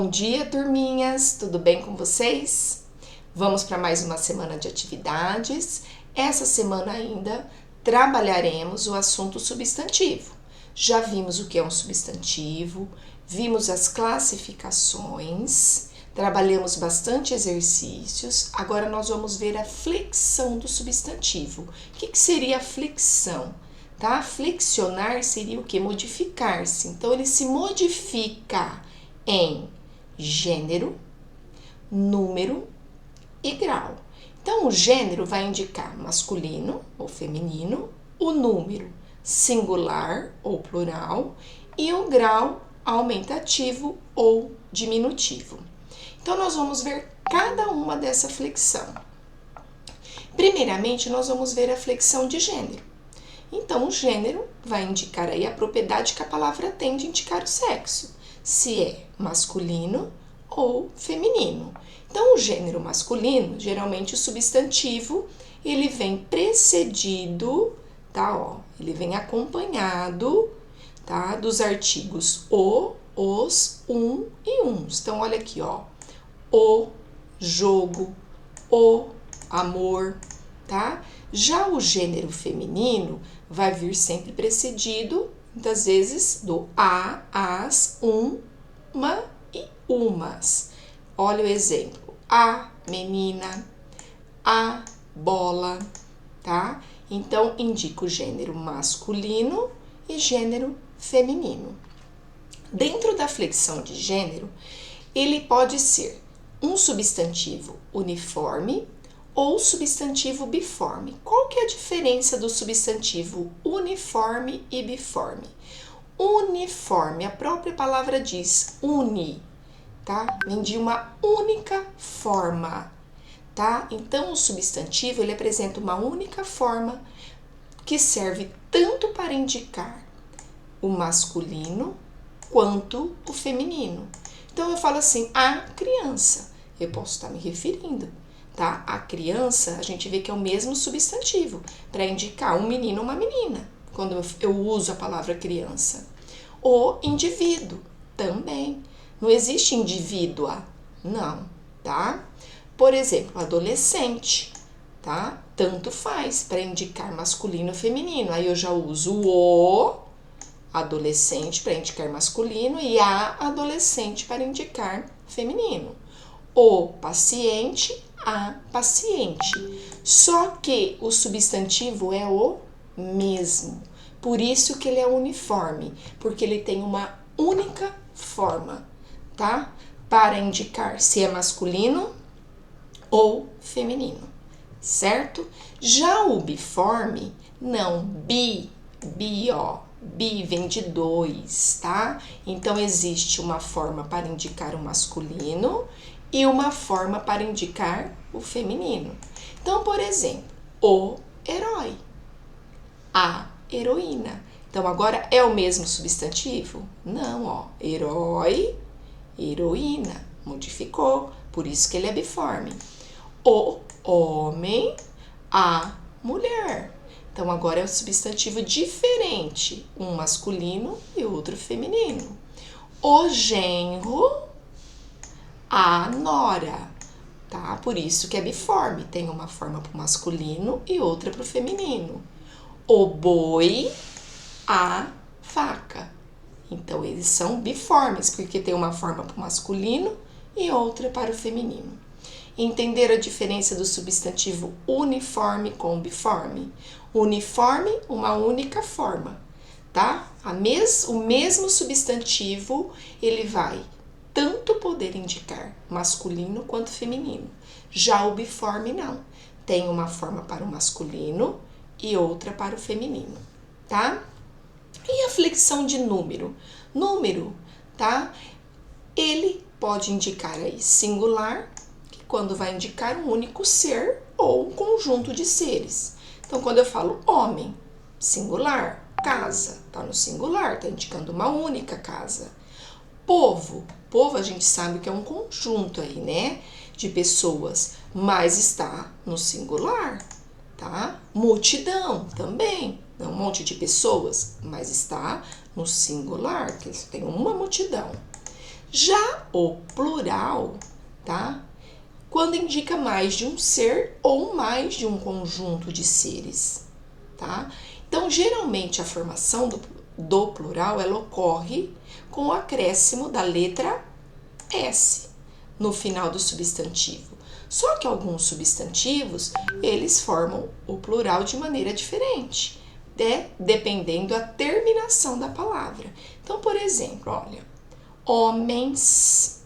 Bom dia, turminhas! Tudo bem com vocês? Vamos para mais uma semana de atividades. Essa semana ainda trabalharemos o assunto substantivo. Já vimos o que é um substantivo, vimos as classificações, trabalhamos bastante exercícios. Agora nós vamos ver a flexão do substantivo. O que seria a flexão? Tá? Flexionar seria o que? Modificar-se. Então, ele se modifica em gênero, número e grau. Então, o gênero vai indicar masculino ou feminino, o número singular ou plural e o grau aumentativo ou diminutivo. Então, nós vamos ver cada uma dessa flexão. Primeiramente, nós vamos ver a flexão de gênero. Então, o gênero vai indicar aí a propriedade que a palavra tem de indicar o sexo, se é masculino ou feminino. Então, o gênero masculino, geralmente o substantivo, ele vem precedido, tá? Ó, ele vem acompanhado, tá? Dos artigos o, os, e uns. Então, olha aqui, ó. O jogo, o amor, tá? Já o gênero feminino vai vir sempre precedido, muitas vezes, do a, as, uma e umas. Olha o exemplo. A menina, a bola, tá? Então, indica o gênero masculino e gênero feminino. Dentro da flexão de gênero, ele pode ser um substantivo uniforme ou substantivo biforme. Qual que é a diferença do substantivo uniforme e biforme? Uniforme, a própria palavra diz uni, tá? Vem de uma única forma, tá? Então, o substantivo, ele apresenta uma única forma que serve tanto para indicar o masculino quanto o feminino. Então, eu falo assim, a criança, eu posso estar me referindo, tá? A criança, a gente vê que é o mesmo substantivo para indicar um menino ou uma menina, quando eu uso a palavra criança. O indivíduo também. Não existe indivídua, não, tá? Por exemplo, adolescente, tá? Tanto faz para indicar masculino ou feminino. Aí eu já uso o adolescente para indicar masculino e a adolescente para indicar feminino. O paciente, a paciente. Só que o substantivo é o mesmo. Por isso que ele é uniforme, porque ele tem uma única forma, tá? Para indicar se é masculino ou feminino, certo? Já o biforme, não, bi, ó. Bi vem de dois, tá? Então, existe uma forma para indicar o masculino e uma forma para indicar o feminino. Então, por exemplo, o herói, a heroína. Então, agora é o mesmo substantivo? Não, ó. Herói, heroína. Modificou, por isso que ele é biforme. O homem, a mulher. Então, agora é um substantivo diferente, um masculino e outro feminino. O genro, a nora, tá? Por isso que é biforme, tem uma forma para o masculino e outra para o feminino. O boi, a vaca. Então, eles são biformes, porque tem uma forma para o masculino e outra para o feminino. Entender a diferença do substantivo uniforme com biforme? Uniforme, uma única forma, tá? O mesmo substantivo, ele vai tanto poder indicar masculino quanto feminino. Já o biforme, não. Tem uma forma para o masculino e outra para o feminino, tá? E a flexão de número? Número, tá? Ele pode indicar aí singular, que quando vai indicar um único ser ou um conjunto de seres. Então, quando eu falo homem, singular, casa, tá no singular, tá indicando uma única casa. Povo a gente sabe que é um conjunto aí, né, de pessoas, mas está no singular, tá? Multidão também, é um monte de pessoas, mas está no singular, que tem uma multidão. Já o plural, tá? Quando indica mais de um ser ou mais de um conjunto de seres, tá? Então, geralmente, a formação do plural, ela ocorre com o acréscimo da letra S no final do substantivo. Só que alguns substantivos, eles formam o plural de maneira diferente, dependendo da terminação da palavra. Então, por exemplo, olha, homens.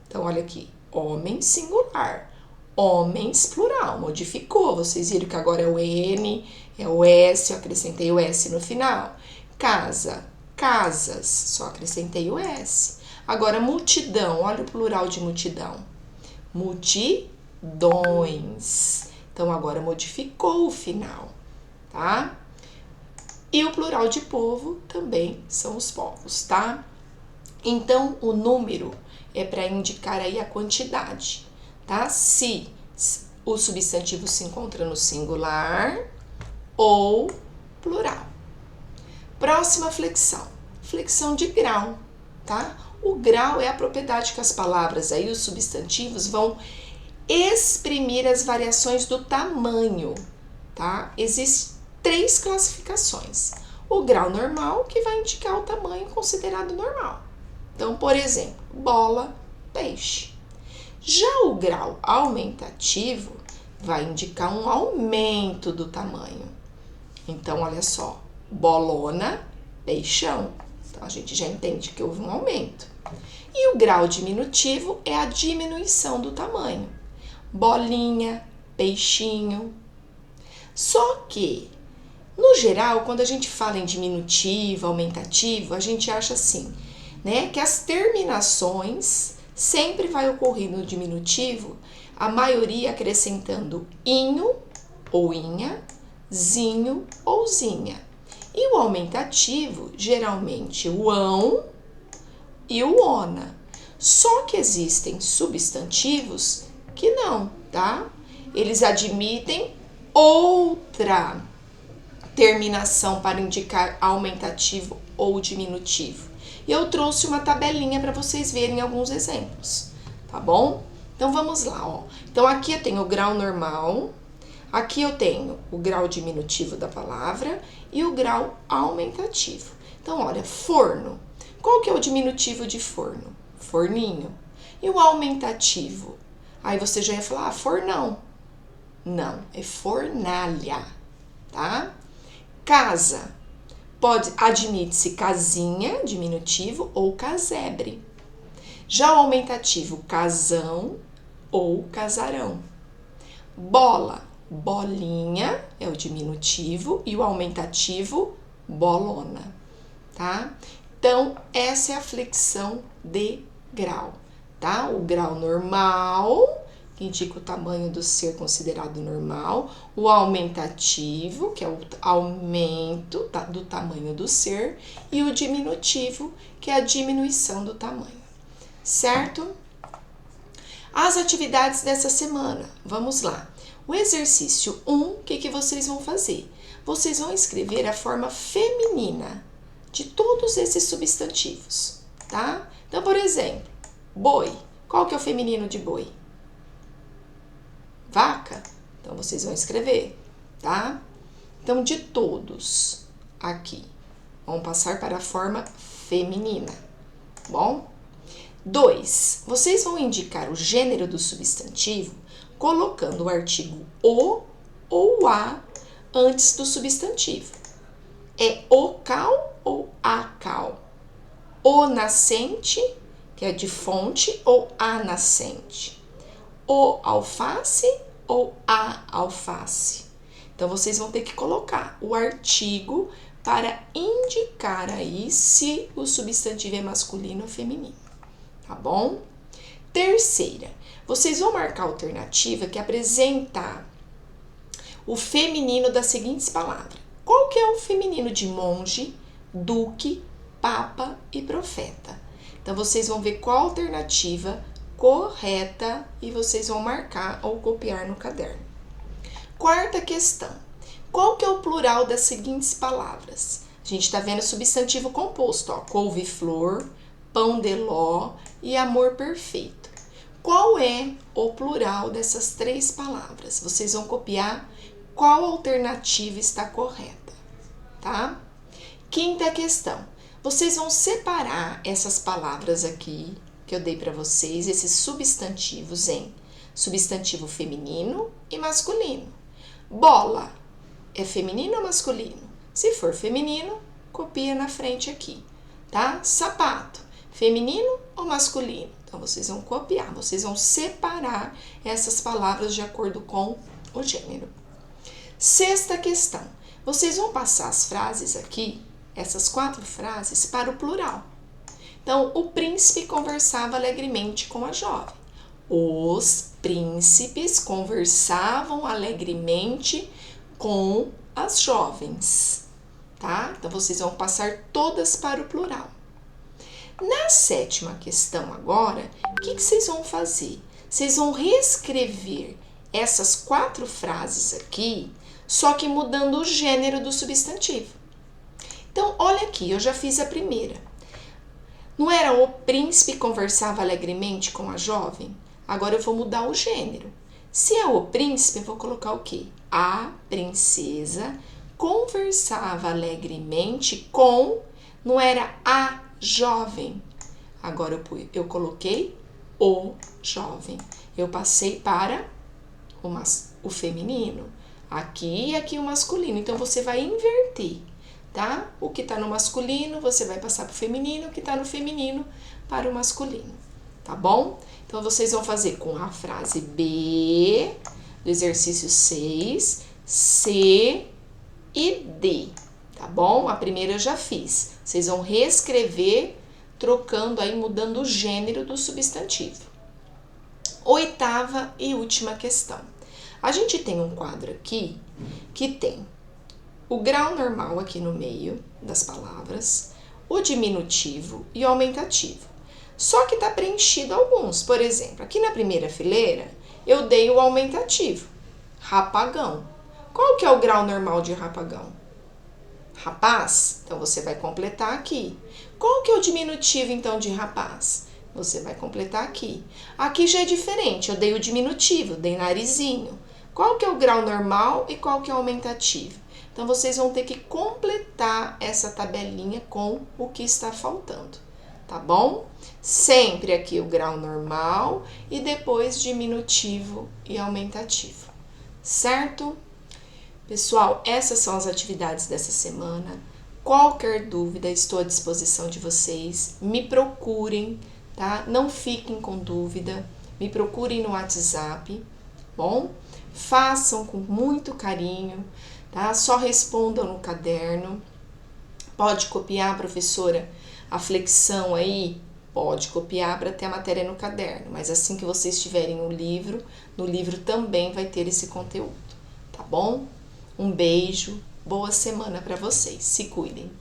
Então, olha aqui, homem singular, homens plural, modificou. Vocês viram que agora é o N, é o S, eu acrescentei o S no final. Casa, casas, só acrescentei o S. Agora, multidão, olha o plural de multidão. Multidões. Então, agora modificou o final, tá? E o plural de povo também são os povos, tá? Então, o número é para indicar aí a quantidade, tá? Se o substantivo se encontra no singular ou plural. Próxima flexão, flexão de grau, tá? O grau é a propriedade que as palavras aí, os substantivos, vão exprimir as variações do tamanho, tá? Existem 3 classificações. O grau normal, que vai indicar o tamanho considerado normal. Então, por exemplo, bola, peixe. Já o grau aumentativo vai indicar um aumento do tamanho. Então, olha só, bolona, peixão. Então, a gente já entende que houve um aumento. E o grau diminutivo é a diminuição do tamanho. Bolinha, peixinho. Só que, no geral, quando a gente fala em diminutivo, aumentativo, a gente acha assim, né, que as terminações sempre vai ocorrer no diminutivo, a maioria acrescentando inho ou inha, zinho ou zinha. E o aumentativo, geralmente o ão e o ona. Só que existem substantivos que não, tá? Eles admitem outra terminação para indicar aumentativo ou diminutivo. E eu trouxe uma tabelinha para vocês verem alguns exemplos, tá bom? Então, vamos lá, ó. Então, aqui eu tenho o grau normal, aqui eu tenho o grau diminutivo da palavra e o grau aumentativo. Então, olha, forno. Qual que é o diminutivo de forno? Forninho. E o aumentativo? Aí você já ia falar, fornão. Não, é fornalha, tá? Casa. Admite-se casinha, diminutivo, ou casebre. Já o aumentativo, casão ou casarão. Bola, bolinha, é o diminutivo, e o aumentativo, bolona, tá? Então, essa é a flexão de grau, tá? O grau normal, que indica o tamanho do ser considerado normal, o aumentativo, que é o aumento do tamanho do ser, e o diminutivo, que é a diminuição do tamanho, certo? As atividades dessa semana, vamos lá. O exercício 1, o que vocês vão fazer? Vocês vão escrever a forma feminina de todos esses substantivos, tá? Então, por exemplo, boi. Qual que é o feminino de boi? Vaca. Então, vocês vão escrever, tá? Então, de todos aqui, vamos passar para a forma feminina, bom? 2. Vocês vão indicar o gênero do substantivo colocando o artigo o ou a antes do substantivo. É o cal ou a cal? O nascente, que é de fonte, ou a nascente? O alface ou a alface? Então, vocês vão ter que colocar o artigo para indicar aí se o substantivo é masculino ou feminino, tá bom? Terceira, vocês vão marcar a alternativa que apresenta o feminino das seguintes palavras. Qual que é o feminino de monge, duque, papa e profeta? Então, vocês vão ver qual a alternativa correta e vocês vão marcar ou copiar no caderno. Quarta questão. Qual que é o plural das seguintes palavras? A gente está vendo substantivo composto, ó, couve-flor, pão de ló e amor perfeito. Qual é o plural dessas 3 palavras? Vocês vão copiar qual alternativa está correta, tá? Quinta questão. Vocês vão separar essas palavras aqui que eu dei para vocês, esses substantivos, em substantivo feminino e masculino. Bola é feminino ou masculino? Se for feminino, copia na frente aqui, tá? Sapato, feminino ou masculino? Então, vocês vão copiar, vocês vão separar essas palavras de acordo com o gênero. Sexta questão. Vocês vão passar as frases aqui, essas 4 frases, para o plural. Então, o príncipe conversava alegremente com a jovem. Os príncipes conversavam alegremente com as jovens, tá? Então, vocês vão passar todas para o plural. Na 7ª questão agora, o que vocês vão fazer? Vocês vão reescrever essas 4 frases aqui, só que mudando o gênero do substantivo. Então, olha aqui, eu já fiz a primeira. Não era o príncipe conversava alegremente com a jovem? Agora eu vou mudar o gênero. Se é o príncipe, eu vou colocar o quê? A princesa conversava alegremente com, não era a jovem. Agora eu coloquei o jovem. Eu passei para o feminino. Aqui e aqui o masculino. Então, você vai inverter, tá? O que tá no masculino, você vai passar para o feminino. O que tá no feminino, para o masculino. Tá bom? Então, vocês vão fazer com a frase B do exercício 6, C e D. Tá bom? A primeira eu já fiz. Vocês vão reescrever, trocando aí, mudando o gênero do substantivo. 8ª e última questão. A gente tem um quadro aqui que tem o grau normal aqui no meio das palavras, o diminutivo e o aumentativo. Só que está preenchido alguns. Por exemplo, aqui na primeira fileira, eu dei o aumentativo. Rapagão. Qual que é o grau normal de rapagão? Rapaz, então você vai completar aqui. Qual que é o diminutivo, então, de rapaz? Você vai completar aqui. Aqui já é diferente, eu dei o diminutivo, dei narizinho. Qual que é o grau normal e qual que é o aumentativo? Então, vocês vão ter que completar essa tabelinha com o que está faltando, tá bom? Sempre aqui o grau normal e depois diminutivo e aumentativo, certo? Pessoal, essas são as atividades dessa semana. Qualquer dúvida, estou à disposição de vocês. Me procurem, tá? Não fiquem com dúvida. Me procurem no WhatsApp, bom? Façam com muito carinho, tá? Só respondam no caderno. Pode copiar, professora, a flexão aí? Pode copiar para ter a matéria no caderno. Mas assim que vocês tiverem o livro, no livro também vai ter esse conteúdo, tá bom? Um beijo, boa semana para vocês. Se cuidem.